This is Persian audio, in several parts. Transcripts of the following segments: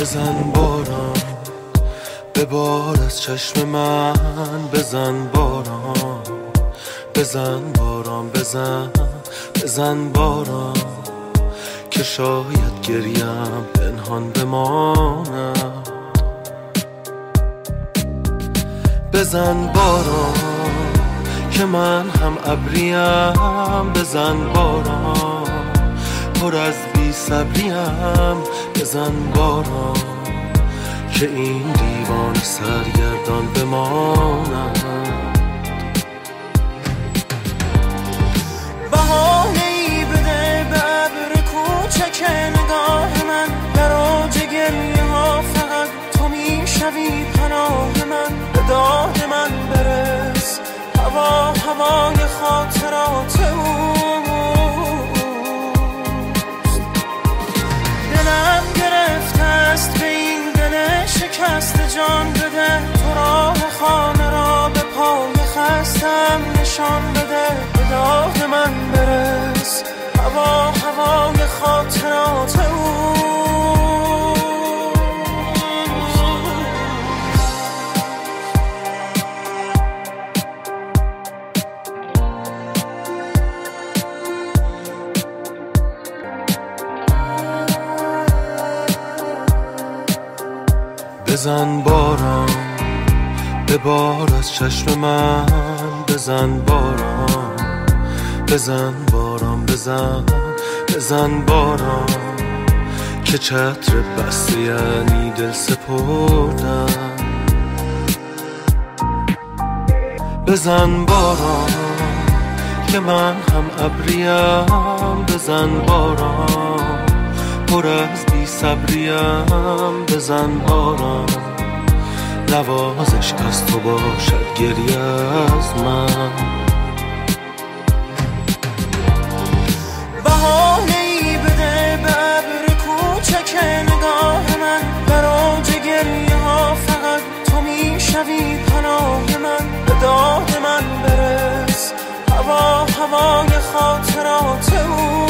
بزن باران ببار از چشم من، بزن باران بزن باران بزن باران که شاید گریم پنهان بماند. بزن باران که من هم ابریم، بزن باران پر از بی صبریم، بزن باران که این دیوان سرگردان بماند. بهانه‌ای بده به ابر کوچک نگاه من، در اوج گریه ها فقط تو میشوی پناه من. به داد من برس هوا هوای خاطرات اوست. دلم گرفته است به این دل شکست، جان بده تو راه خانه را به پای خستم نشان بده. به داد من برس هوا هوای خاطرات اوست. بزن باران ببار از چشم من، بزن باران بزن باران بزن باران که چتر بسته یعنی دل سپردن. بزن باران که من هم ابریم، بزن باران پر از بی صبریم، بزن باران نوازش از تو باشد گریه از من. بهانه‌ای بده به ابر کوچک نگاه من، در اوج گریه ها فقط تو میشوی پناه من. به داد من برس هوا هوای خاطرات اوست.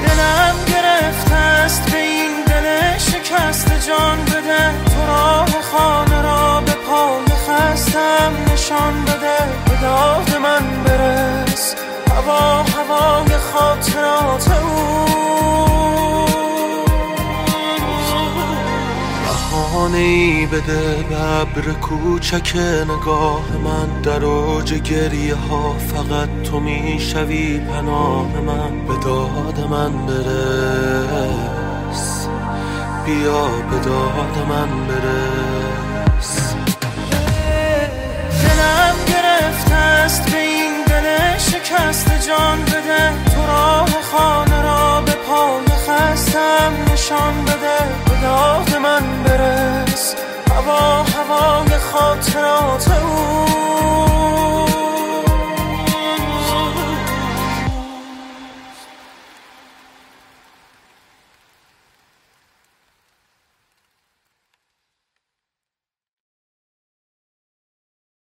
دلم گرفته است به این دل شکست، جان بده تو راه خانه را به پای خستم نشان بده. به داد من برس هوا هوای خاطرات بهانه‌ای بده به ابر کوچک نگاه من، در اوج گریه ها فقط تو میشوی پناه من. به داد من برس بیا به داد من برس. دلم گرفته است به این دل شکست، جان بده تو راه خانه را به پای خستم نشان بده. به داد من برس هوا هوای خاطرات